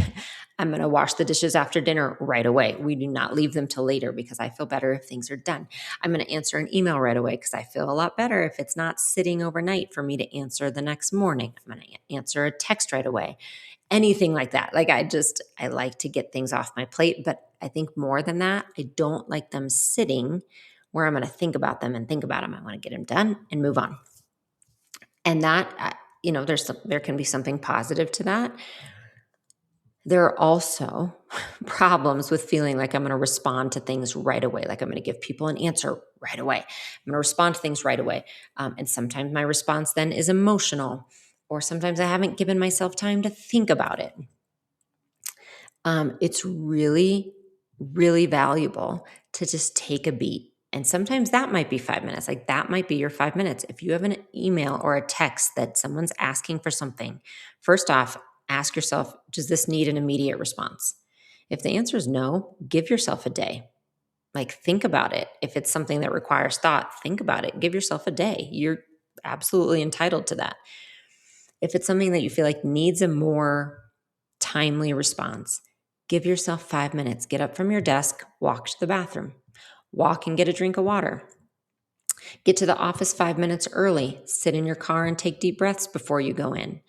I'm going to wash the dishes after dinner right away. We do not leave them till later because I feel better if things are done. I'm going to answer an email right away because I feel a lot better if it's not sitting overnight for me to answer the next morning. I'm going to answer a text right away. Anything like that. Like I like to get things off my plate, but I think more than that, I don't like them sitting where I'm going to think about them and think about them. I want to get them done and move on. And that, there can be something positive to that. There are also problems with feeling like I'm going to respond to things right away. Like I'm going to give people an answer right away. I'm going to respond to things right away. And sometimes my response then is emotional, or sometimes I haven't given myself time to think about it. It's really, really valuable to just take a beat. And sometimes that might be 5 minutes. Like that might be your 5 minutes. If you have an email or a text that someone's asking for something, first off, ask yourself, does this need an immediate response? If the answer is no, give yourself a day. Like, think about it. If it's something that requires thought, think about it. Give yourself a day. You're absolutely entitled to that. If it's something that you feel like needs a more timely response, give yourself 5 minutes. Get up from your desk, walk to the bathroom, walk and get a drink of water. Get to the office 5 minutes early, sit in your car and take deep breaths before you go in.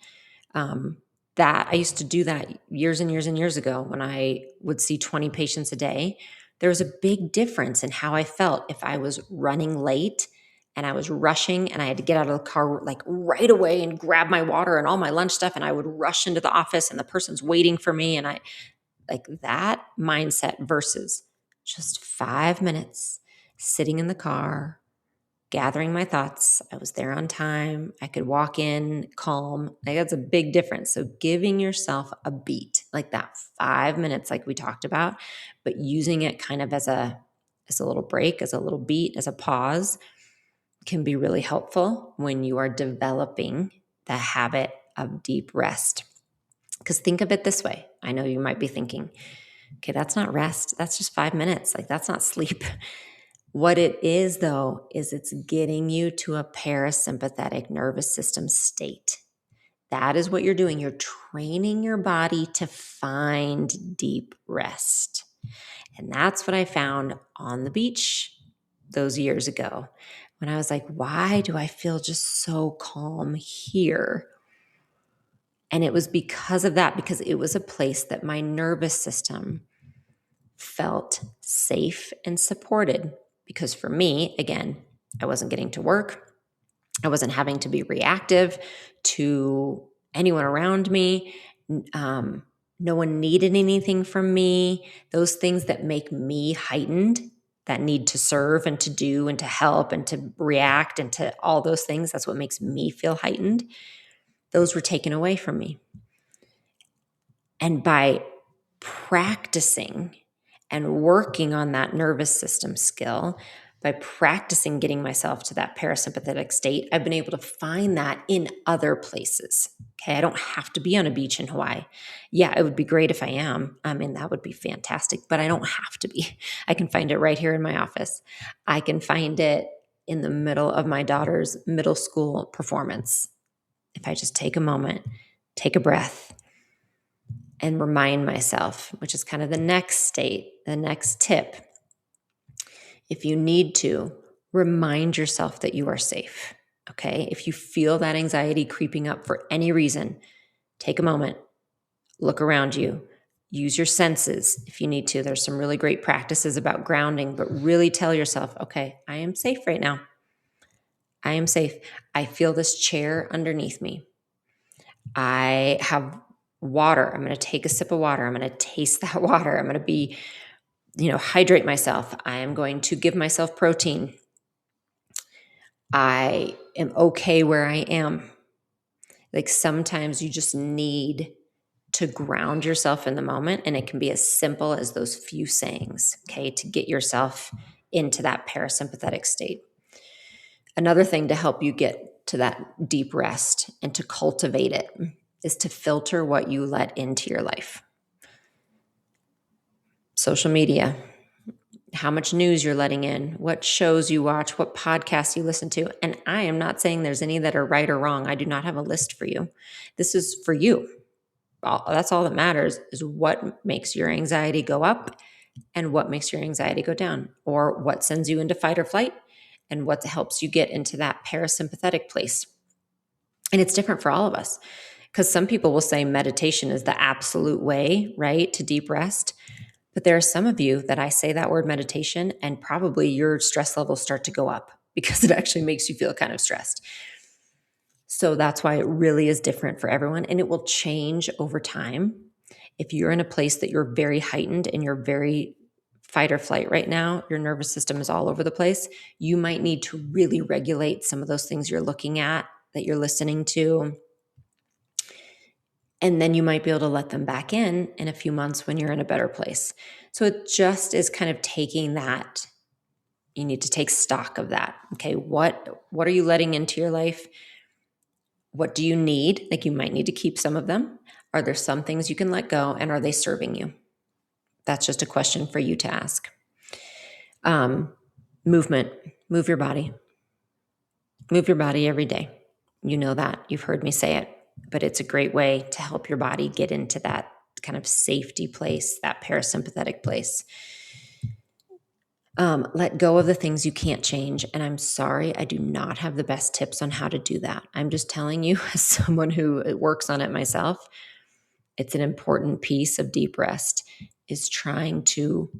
That I used to do that years and years and years ago when I would see 20 patients a day. There was a big difference in how I felt if I was running late and I was rushing and I had to get out of the car like right away and grab my water and all my lunch stuff, and I would rush into the office and the person's waiting for me, and I like that mindset versus just 5 minutes sitting in the car, gathering my thoughts. I was there on time. I could walk in calm. Like, that's a big difference. So giving yourself a beat, like that 5 minutes, like we talked about, but using it kind of as a little break, as a little beat, as a pause, can be really helpful when you are developing the habit of deep rest. Because think of it this way. I know you might be thinking, okay, that's not rest. That's just 5 minutes. Like, that's not sleep. What it is, though, is it's getting you to a parasympathetic nervous system state. That is what you're doing. You're training your body to find deep rest. And that's what I found on the beach those years ago when I was like, why do I feel just so calm here? And it was because of that, because it was a place that my nervous system felt safe and supported. Because for me, again, I wasn't getting to work. I wasn't having to be reactive to anyone around me. No one needed anything from me. Those things that make me heightened, that need to serve and to do and to help and to react and to all those things, that's what makes me feel heightened. Those were taken away from me. And by practicing and working on that nervous system skill, by practicing getting myself to that parasympathetic state, I've been able to find that in other places. Okay, I don't have to be on a beach in Hawaii. Yeah, it would be great if I am. I mean, that would be fantastic, but I don't have to be. I can find it right here in my office. I can find it in the middle of my daughter's middle school performance. If I just take a moment, take a breath, and remind myself, which is kind of the next state, the next tip. If you need to, remind yourself that you are safe, okay? If you feel that anxiety creeping up for any reason, take a moment, look around you, use your senses if you need to. There's some really great practices about grounding, but really tell yourself, okay, I am safe right now. I am safe. I feel this chair underneath me. I have water. I'm going to take a sip of water. I'm going to taste that water. I'm going to be, hydrate myself. I am going to give myself protein. I am okay where I am. Like, sometimes you just need to ground yourself in the moment, and it can be as simple as those few sayings, okay, to get yourself into that parasympathetic state. Another thing to help you get to that deep rest and to cultivate it is to filter what you let into your life. Social media, how much news you're letting in, what shows you watch, what podcasts you listen to. And I am not saying there's any that are right or wrong. I do not have a list for you. This is for you. That's all that matters, is what makes your anxiety go up and what makes your anxiety go down, or what sends you into fight or flight and what helps you get into that parasympathetic place. And it's different for all of us, because some people will say meditation is the absolute way, right, to deep rest. But there are some of you that I say that word meditation and probably your stress levels start to go up because it actually makes you feel kind of stressed. So that's why it really is different for everyone, and it will change over time. If you're in a place that you're very heightened and you're very fight or flight right now, your nervous system is all over the place, you might need to really regulate some of those things you're looking at, that you're listening to. And then you might be able to let them back in a few months when you're in a better place. So it just is kind of taking that. You need to take stock of that. Okay, what are you letting into your life? What do you need? Like, you might need to keep some of them. Are there some things you can let go, and are they serving you? That's just a question for you to ask. Movement. Move your body. Move your body every day. You know that. You've heard me say it, but it's a great way to help your body get into that kind of safety place, that parasympathetic place. Let go of the things you can't change. And I'm sorry, I do not have the best tips on how to do that. I'm just telling you, as someone who works on it myself, it's an important piece of deep rest, is trying to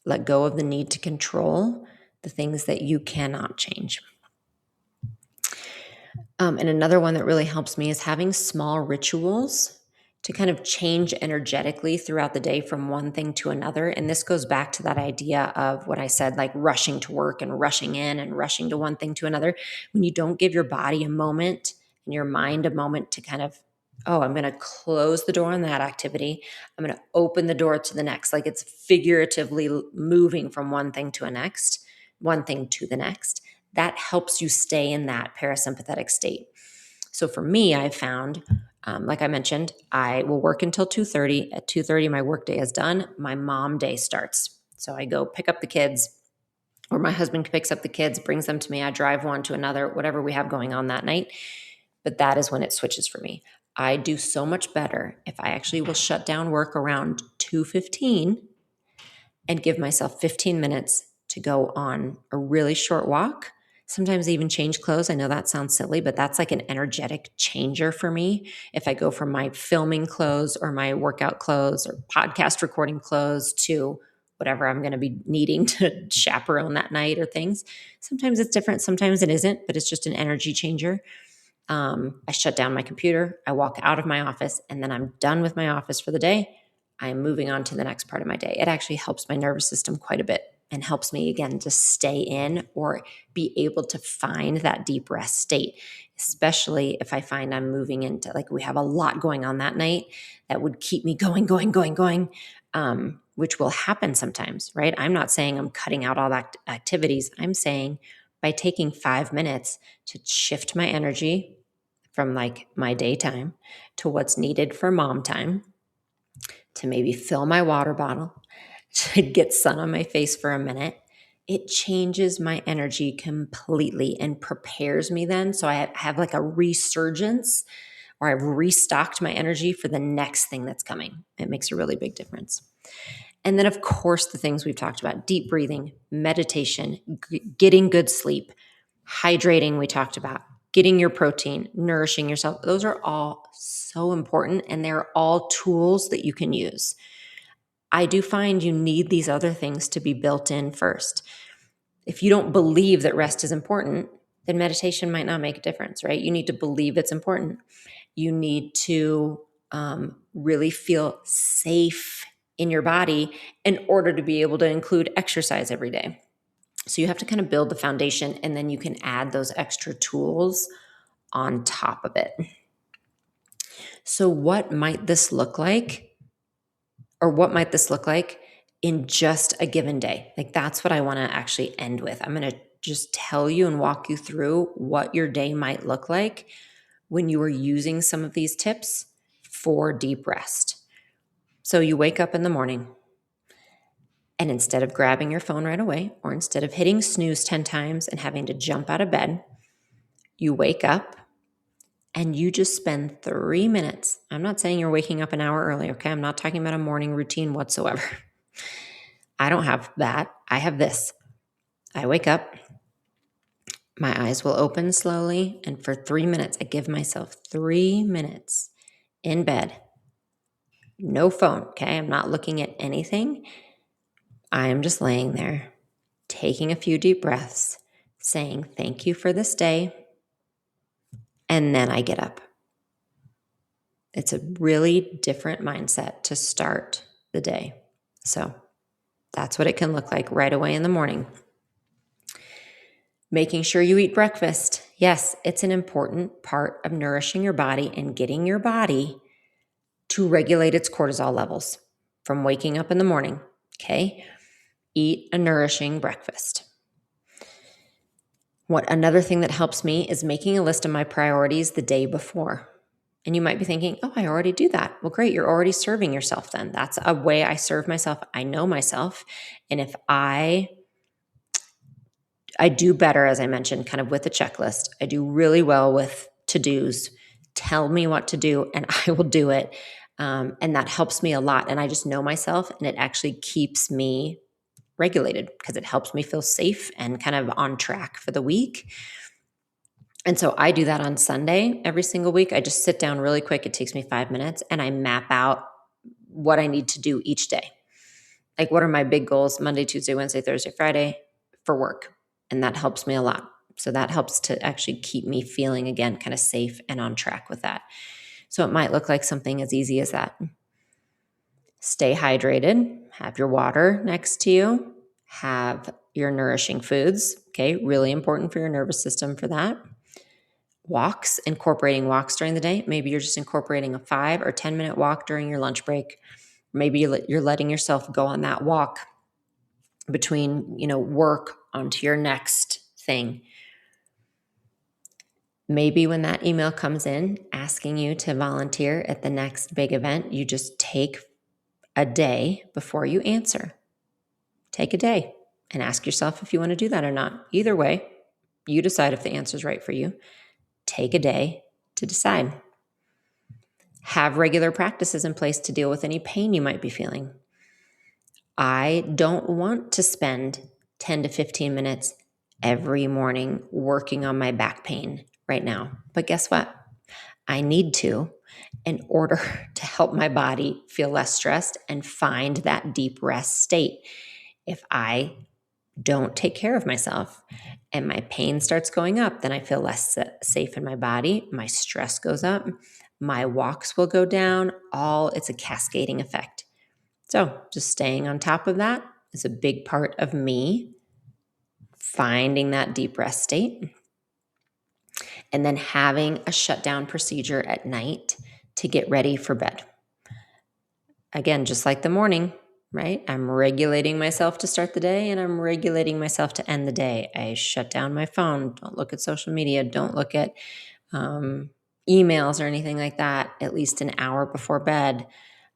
let go of the need to control the things that you cannot change. And another one that really helps me is having small rituals to kind of change energetically throughout the day from one thing to another. And this goes back to that idea of what I said, like rushing to work and rushing in and rushing to one thing to another. When you don't give your body a moment and your mind a moment to kind of, oh, I'm going to close the door on that activity. I'm going to open the door to the next. Like it's figuratively moving from one thing to the next. That helps you stay in that parasympathetic state. So for me, I've found, like I mentioned, I will work until 2:30. At 2:30, my workday is done. My mom day starts. So I go pick up the kids, or my husband picks up the kids, brings them to me. I drive one to another, whatever we have going on that night. But that is when it switches for me. I do so much better if I actually will shut down work around 2:15 and give myself 15 minutes to go on a really short walk. Sometimes even change clothes. I know that sounds silly, but that's like an energetic changer for me. If I go from my filming clothes or my workout clothes or podcast recording clothes to whatever I'm going to be needing to chaperone that night or things. Sometimes it's different. Sometimes it isn't, but it's just an energy changer. I shut down my computer. I walk out of my office, and then I'm done with my office for the day. I'm moving on to the next part of my day. It actually helps my nervous system quite a bit and helps me, again, to stay in or be able to find that deep rest state, especially if I find I'm moving into, like, we have a lot going on that night that would keep me going, which will happen sometimes, right? I'm not saying I'm cutting out all that activities. I'm saying by taking 5 minutes to shift my energy from like my daytime to what's needed for mom time, to maybe fill my water bottle, to get sun on my face for a minute, it changes my energy completely and prepares me then. So I have like a resurgence, or I've restocked my energy for the next thing that's coming. It makes a really big difference. And then, of course, the things we've talked about: deep breathing, meditation, getting good sleep, hydrating, we talked about, getting your protein, nourishing yourself. Those are all so important, and they're all tools that you can use. I do find you need these other things to be built in first. If you don't believe that rest is important, then meditation might not make a difference, right? You need to believe it's important. You need to really feel safe in your body in order to be able to include exercise every day. So you have to kind of build the foundation, and then you can add those extra tools on top of it. So what might this look like? Or what might this look like in just a given day? Like, that's what I want to actually end with. I'm going to just tell you and walk you through what your day might look like when you are using some of these tips for deep rest. So you wake up in the morning, and instead of grabbing your phone right away, or instead of hitting snooze 10 times and having to jump out of bed, you wake up and you just spend 3 minutes. I'm not saying you're waking up an hour early, okay? I'm not talking about a morning routine whatsoever. I don't have that. I have this. I wake up, my eyes will open slowly, and for 3 minutes, I give myself 3 minutes in bed. No phone, okay? I'm not looking at anything. I am just laying there, taking a few deep breaths, saying thank you for this day, and then I get up. It's a really different mindset to start the day. So that's what it can look like right away in the morning. Making sure you eat breakfast. Yes, it's an important part of nourishing your body and getting your body to regulate its cortisol levels from waking up in the morning. Okay? Eat a nourishing breakfast. Another thing that helps me is making a list of my priorities the day before. And you might be thinking, oh, I already do that. Well, great. You're already serving yourself then. That's a way I serve myself. I know myself. And if I do better, as I mentioned, kind of with a checklist. I do really well with to-dos. Tell me what to do and I will do it. And that helps me a lot. And I just know myself, and it actually keeps me regulated because it helps me feel safe and kind of on track for the week. And so I do that on Sunday every single week. I just sit down really quick. It takes me 5 minutes and I map out what I need to do each day. Like, what are my big goals Monday, Tuesday, Wednesday, Thursday, Friday for work? And that helps me a lot. So that helps to actually keep me feeling, again, kind of safe and on track with that. So it might look like something as easy as that. Stay hydrated, have your water next to you, have your nourishing foods. Okay, really important for your nervous system for that. Walks, incorporating walks during the day. Maybe you're just incorporating a 5 or 10 minute walk during your lunch break. Maybe you're letting yourself go on that walk between, work onto your next thing. Maybe when that email comes in asking you to volunteer at the next big event, you just take a day before you answer. Take a day and ask yourself if you want to do that or not. Either way, you decide if the answer is right for you. Take a day to decide. Have regular practices in place to deal with any pain you might be feeling. I don't want to spend 10 to 15 minutes every morning working on my back pain right now. But guess what? I need to in order to help my body feel less stressed and find that deep rest state. If I don't take care of myself and my pain starts going up, then I feel less safe in my body. My stress goes up. My walks will go down. It's a cascading effect. So just staying on top of that is a big part of me finding that deep rest state. And then having a shutdown procedure at night to get ready for bed. Again, just like the morning, right? I'm regulating myself to start the day and I'm regulating myself to end the day. I shut down my phone. Don't look at social media. Don't look at emails or anything like that, at least an hour before bed.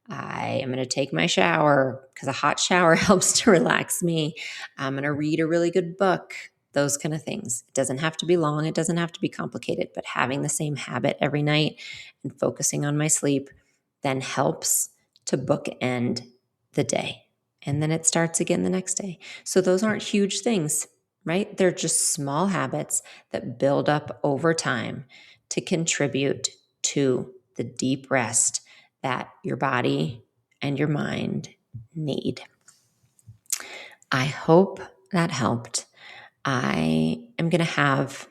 I am going to take my shower because a hot shower helps to relax me. I'm going to read a really good book, those kind of things. It doesn't have to be long. It doesn't have to be complicated, but having the same habit every night and focusing on my sleep then helps to bookend the day. And then it starts again the next day. So those aren't huge things, right? They're just small habits that build up over time to contribute to the deep rest that your body and your mind need. I hope that helped. I am going to have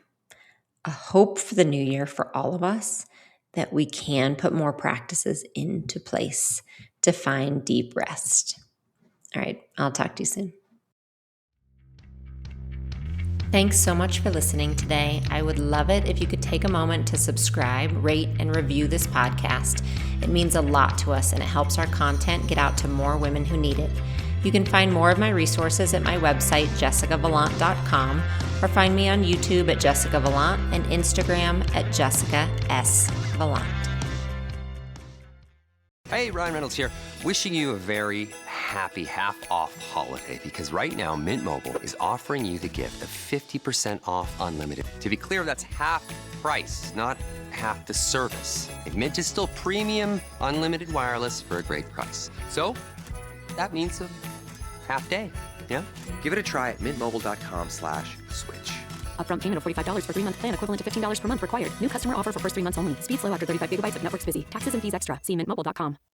a hope for the new year for all of us that we can put more practices into place to find deep rest. All right, I'll talk to you soon. Thanks so much for listening today. I would love it if you could take a moment to subscribe, rate, and review this podcast. It means a lot to us and it helps our content get out to more women who need it. You can find more of my resources at my website, jessicavalant.com, or find me on YouTube at Jessica Valant and Instagram at Jessica S. Valant. Hey, Ryan Reynolds here, wishing you a very happy half-off holiday because right now Mint Mobile is offering you the gift of 50% off unlimited. To be clear, that's half price, not half the service. And Mint is still premium unlimited wireless for a great price. So that means a half day, yeah? Give it a try at mintmobile.com/switch. Upfront payment of $45 for 3-month plan, equivalent to $15 per month required. New customer offer for first 3 months only. Speeds slow after 35 gigabytes if network's busy. Taxes and fees extra. See mintmobile.com.